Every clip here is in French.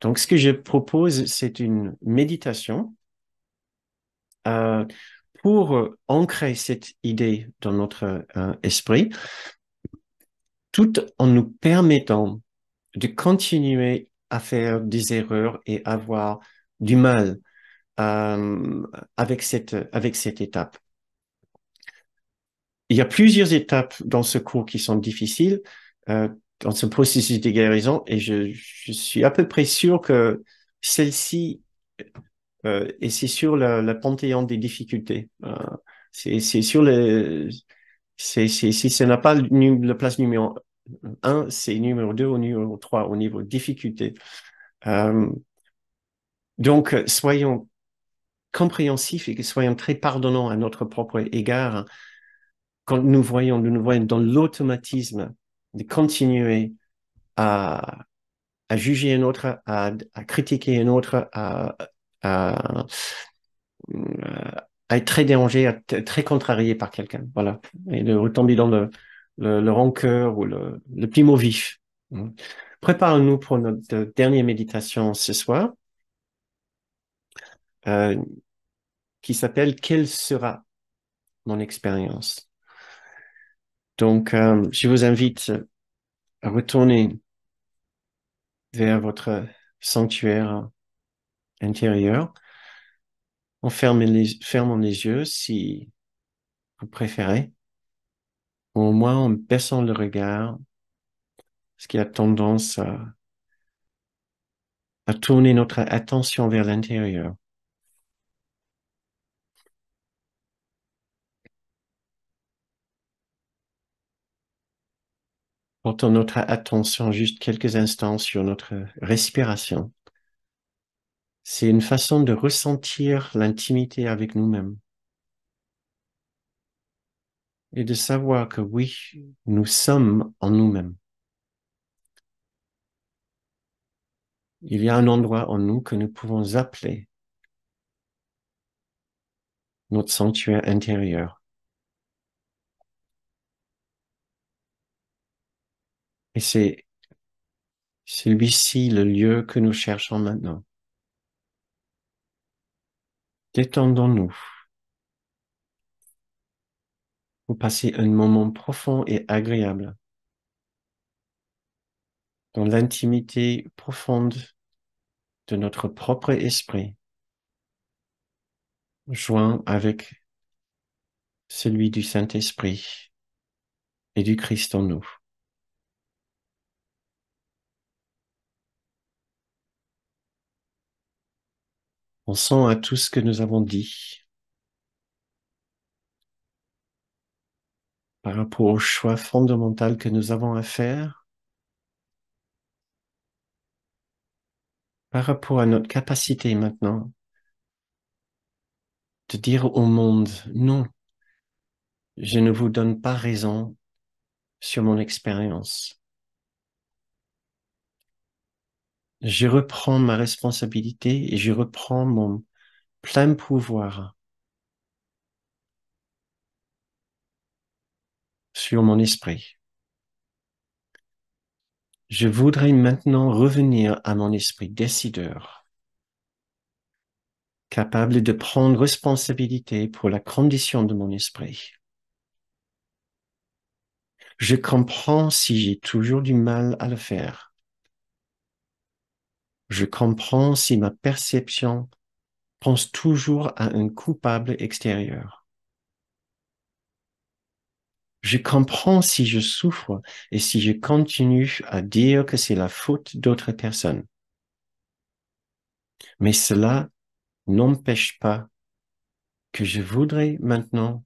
Donc, ce que je propose, c'est une méditation euh, pour ancrer cette idée dans notre esprit, tout en nous permettant de continuer à faire des erreurs et avoir du mal avec cette étape. Il y a plusieurs étapes dans ce cours qui sont difficiles, euh, dans ce processus de guérison, et je suis à peu près sûr que celle-ci, et c'est sur le panthéon des difficultés. C'est sur si ça n'a pas le place numéro un, c'est numéro 2 ou numéro 3 au niveau difficulté. Euh, donc, soyons compréhensifs et soyons très pardonnants à notre propre égard quand nous nous voyons dans l'automatisme de continuer à, à juger un autre, à critiquer un autre, à, à être très dérangé, à être très contrarié par quelqu'un. Voilà. Et de retomber dans le rancœur ou le petit mot vif. Préparons-nous pour notre dernière méditation ce soir, euh, qui s'appelle Quelle sera mon expérience? Donc, je vous invite à retourner vers votre sanctuaire intérieur. Fermons les yeux si vous préférez, ou au moins en baissant le regard, ce qui a tendance à tourner notre attention vers l'intérieur. Portons notre attention juste quelques instants sur notre respiration. C'est une façon de ressentir l'intimité avec nous-mêmes et de savoir que oui, nous sommes en nous-mêmes. Il y a un endroit en nous que nous pouvons appeler notre sanctuaire intérieur. Et c'est celui-ci le lieu que nous cherchons maintenant. Détendons-nous pour passer un moment profond et agréable dans l'intimité profonde de notre propre esprit, joint avec celui du Saint-Esprit et du Christ en nous. Pensons à tout ce que nous avons dit par rapport au choix fondamental que nous avons à faire, par rapport à notre capacité maintenant de dire au monde, non, je ne vous donne pas raison sur mon expérience. Je reprends ma responsabilité et je reprends mon plein pouvoir sur mon esprit. Je voudrais maintenant revenir à mon esprit décideur, capable de prendre responsabilité pour la condition de mon esprit. Je comprends si j'ai toujours du mal à le faire. Je comprends si ma perception pense toujours à un coupable extérieur. Je comprends si je souffre et si je continue à dire que c'est la faute d'autres personnes. Mais cela n'empêche pas que je voudrais maintenant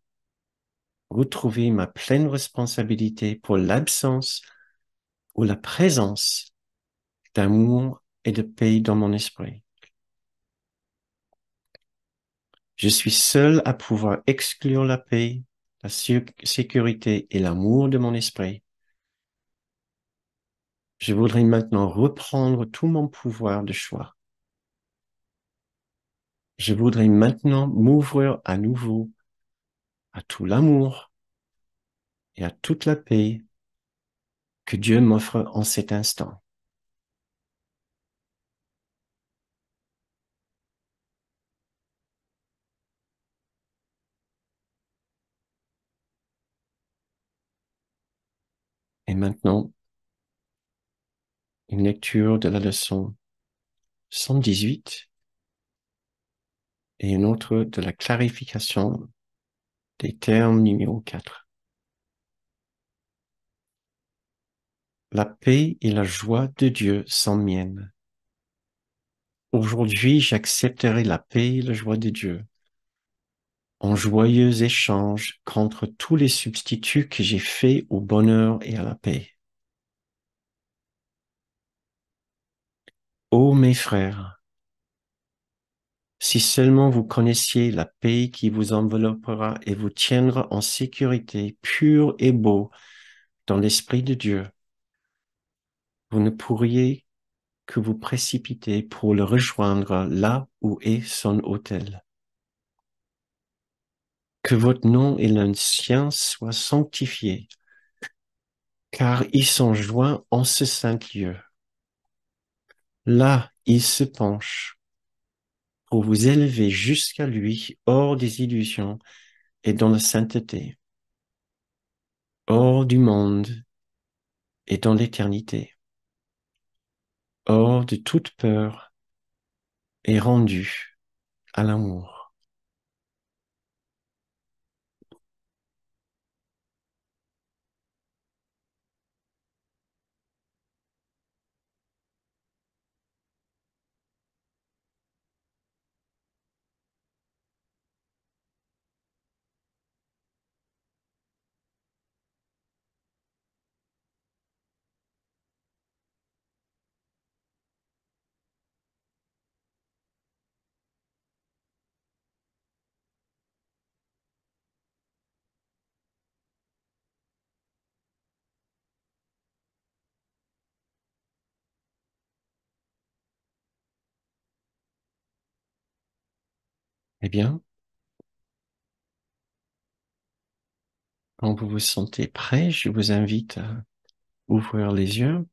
retrouver ma pleine responsabilité pour l'absence ou la présence d'amour et de paix dans mon esprit. Je suis seul à pouvoir exclure la paix, la sécurité et l'amour de mon esprit. Je voudrais maintenant reprendre tout mon pouvoir de choix. Je voudrais maintenant m'ouvrir à nouveau à tout l'amour et à toute la paix que Dieu m'offre en cet instant. maintenant, une lecture de la leçon 118 et une autre de la clarification des termes numéro 4. La paix et la joie de Dieu sont miennes. Aujourd'hui, j'accepterai la paix et la joie de Dieu en joyeux échange contre tous les substituts que j'ai faits au bonheur et à la paix. Ô mes frères, si seulement vous connaissiez la paix qui vous enveloppera et vous tiendra en sécurité, pur et beau, dans l'Esprit de Dieu, vous ne pourriez que vous précipiter pour le rejoindre là où est son autel. Que votre nom et le sien soient sanctifiés, car ils sont joints en ce saint lieu. Là, il se penche pour vous élever jusqu'à lui hors des illusions et dans la sainteté, hors du monde et dans l'éternité, hors de toute peur et rendu à l'amour. Eh bien, quand vous vous sentez prêt, je vous invite à ouvrir les yeux.